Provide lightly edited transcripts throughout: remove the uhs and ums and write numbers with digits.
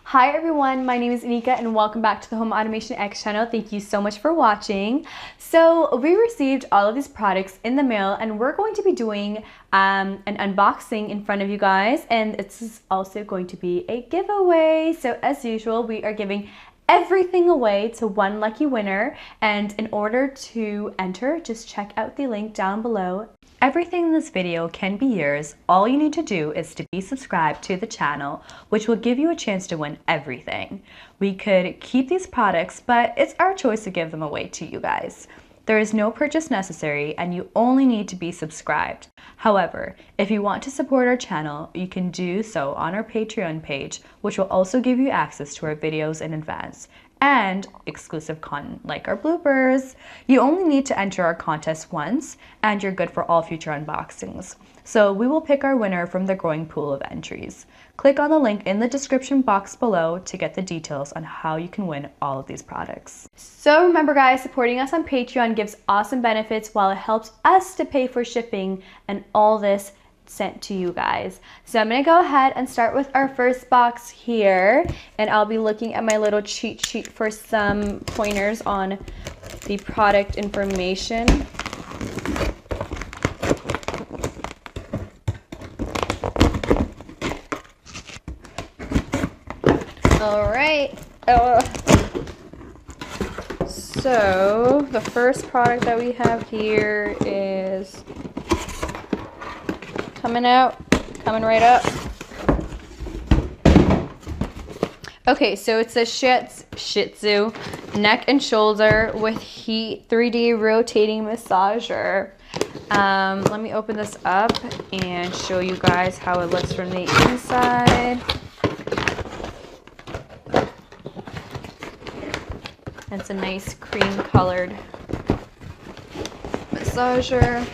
Hi everyone, my name is Anika and welcome back to the HomeAutomationX channel. Thank you so much for watching. So we received all of these products in the mail and we're going to be doing an unboxing in front of you guys, and it's also going to be a giveaway. So as usual, we are giving everything away to one lucky winner, and in order to enter, just check out the link down below. Everything in this video can be yours. All you need to do is to be subscribed to the channel, which will give you a chance to win everything. We could keep these products, but it's our choice to give them away to you guys. There is no purchase necessary and you only need to be subscribed. However, if you want to support our channel, you can do so on our Patreon page, which will also give you access to our videos in advance and exclusive content like our bloopers. You only need to enter our contest once and you're good for all future unboxings. So we will pick our winner from the growing pool of entries. Click on the link in the description box below to get the details on how you can win all of these products. So remember guys, supporting us on Patreon gives awesome benefits while it helps us to pay for shipping and all this sent to you guys. So I'm gonna go ahead and start with our first box here, and I'll be looking at my little cheat sheet for some pointers on the product information. All right. So the first product that we have here is coming right up. Okay, so it's a Shih Tzu neck and shoulder with heat 3D rotating massager. Let me open this up and show you guys how it looks from the inside. It's a nice cream colored massager.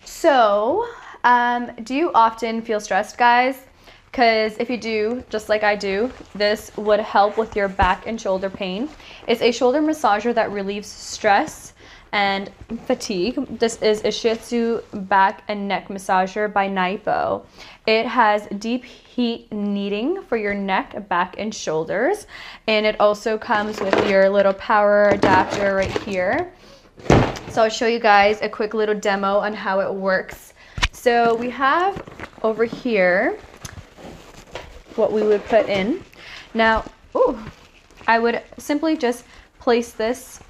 So, do you often feel stressed, guys? Because if you do, just like I do, this would help with your back and shoulder pain. It's a shoulder massager that relieves stress and fatigue. This is a Shih Tzu back and neck massager by Naipo. It has deep heat kneading for your neck, back, and shoulders. And it also comes with your little power adapter right here. So I'll show you guys a quick little demo on how it works. So we have over here what we would put in. Now, I would simply just place this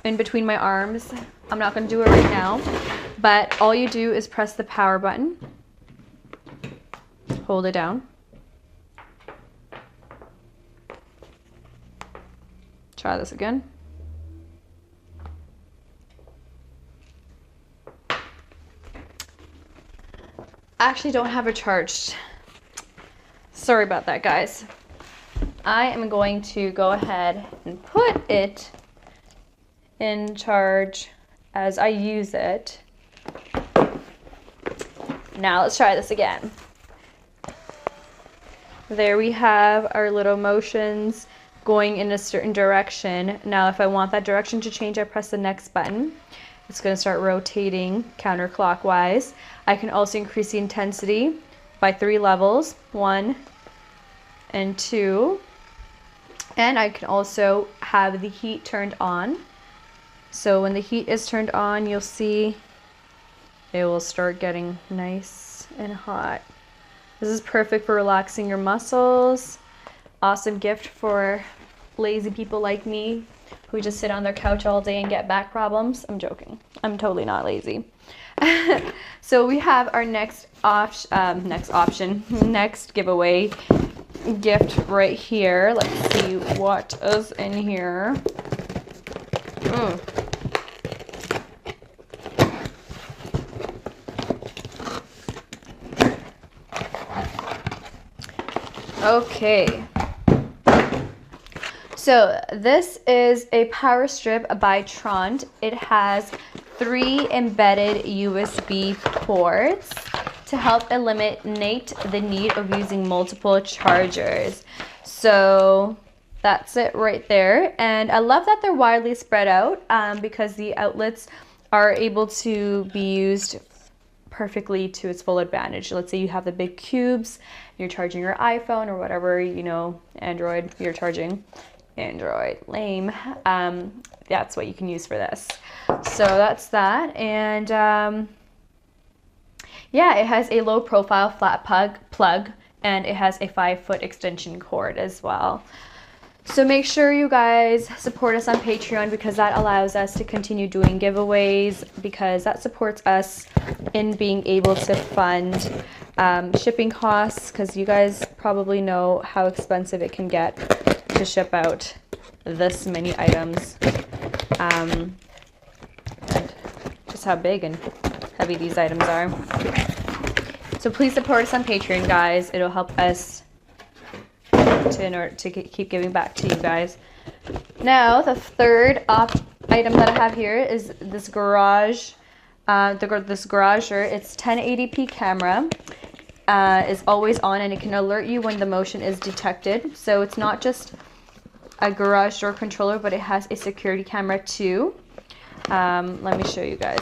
in between my arms. I'm not going to do it right now, but all you do is press the power button, hold it down, try this again. I actually don't have it charged. Sorry about that, guys. I am going to go ahead and put it in charge as I use it. Now let's try this again. There we have our little motions going in a certain direction. Now if I want that direction to change, I press the next button. It's going to start rotating counterclockwise. I can also increase the intensity by 3 levels, 1 and 2. And I can also have the heat turned on. So when the heat is turned on, you'll see it will start getting nice and hot. This is perfect for relaxing your muscles. Awesome gift for lazy people like me who just sit on their couch all day and get back problems. I'm joking. I'm totally not lazy. So we have our next giveaway gift right here. Let's see what is in here. Okay. So this is a power strip by Trond. It has 3 embedded USB ports to help eliminate the need of using multiple chargers. So that's it right there. And I love that they're widely spread out because the outlets are able to be used perfectly to its full advantage. Let's say you have the big cubes, you're charging your iPhone or whatever, you know, Android, you're charging Android, lame. That's what you can use for this. So that's that. And yeah, it has a low profile flat plug and it has a 5-foot extension cord as well. So make sure you guys support us on Patreon, because that allows us to continue doing giveaways, because that supports us in being able to fund shipping costs, because you guys probably know how expensive it can get to ship out this many items, and just how big and heavy these items are. So please support us on Patreon, guys. It'll help us in order to keep giving back to you guys. Now, the third item that I have here is this garage, this garager. It's 1080p camera, is always on, and it can alert you when the motion is detected. So it's not just a garage door controller, but it has a security camera too. Let me show you guys.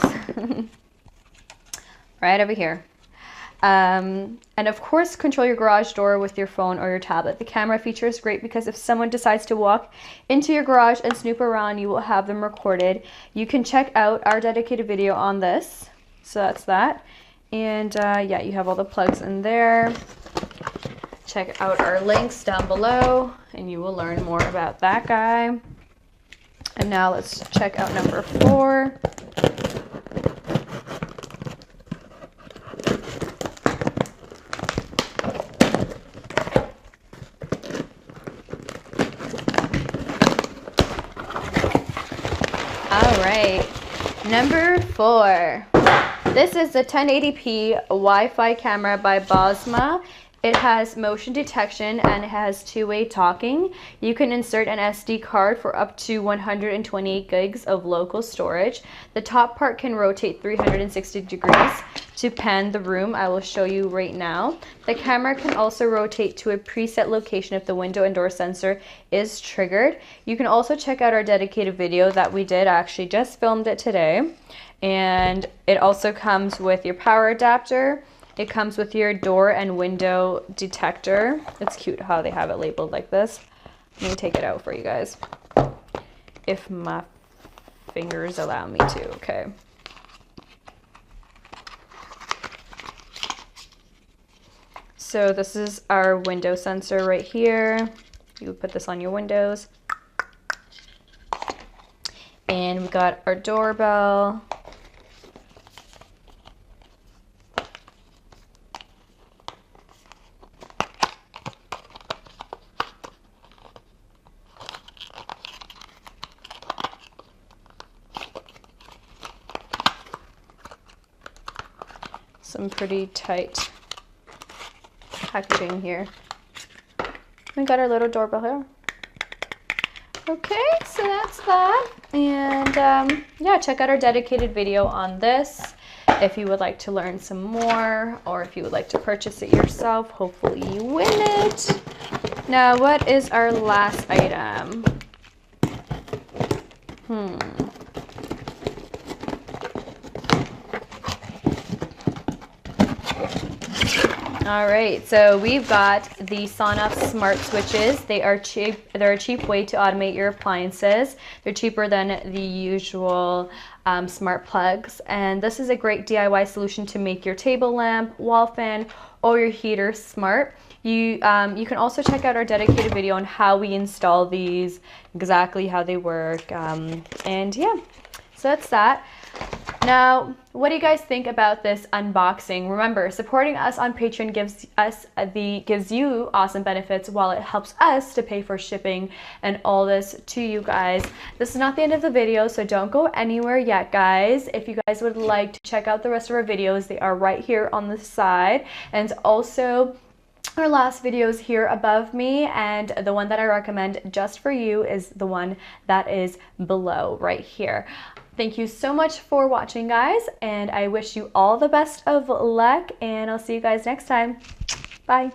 Right over here. And of course, control your garage door with your phone or your tablet. The camera feature is great because if someone decides to walk into your garage and snoop around, you will have them recorded. You can check out our dedicated video on this. So that's that. And yeah, you have all the plugs in there. Check out our links down below and you will learn more about that guy. And now let's check out number 4. All right, number 4. This is the 1080p Wi-Fi camera by Bosma. It has motion detection and it has two-way talking. You can insert an SD card for up to 128 gigs of local storage. The top part can rotate 360 degrees to pan the room. I will show you right now. The camera can also rotate to a preset location if the window and door sensor is triggered. You can also check out our dedicated video that we did. I actually just filmed it today. And it also comes with your power adapter. It comes with your door and window detector. It's cute how they have it labeled like this. Let me take it out for you guys, if my fingers allow me to. Okay. So this is our window sensor right here. You would put this on your windows. And we got our doorbell. Some pretty tight packaging here. We got our little doorbell here. Okay, so that's that. And yeah, check out our dedicated video on this if you would like to learn some more, or if you would like to purchase it yourself. Hopefully you win it. Now, what is our last item? All right, so we've got the Sonoff smart switches. They are cheap. They're a cheap way to automate your appliances. They're cheaper than the usual smart plugs. And this is a great DIY solution to make your table lamp, wall fan, or your heater smart. You can also check out our dedicated video on how we install these, exactly how they work. And yeah, so that's that. Now, what do you guys think about this unboxing? Remember, supporting us on Patreon gives you awesome benefits, while it helps us to pay for shipping and all this to you guys. This is not the end of the video, so don't go anywhere yet, guys. If you guys would like to check out the rest of our videos, they are right here on the side, and also our last video is here above me, and the one that I recommend just for you is the one that is below right here. Thank you so much for watching, guys, and I wish you all the best of luck, and I'll see you guys next time. Bye.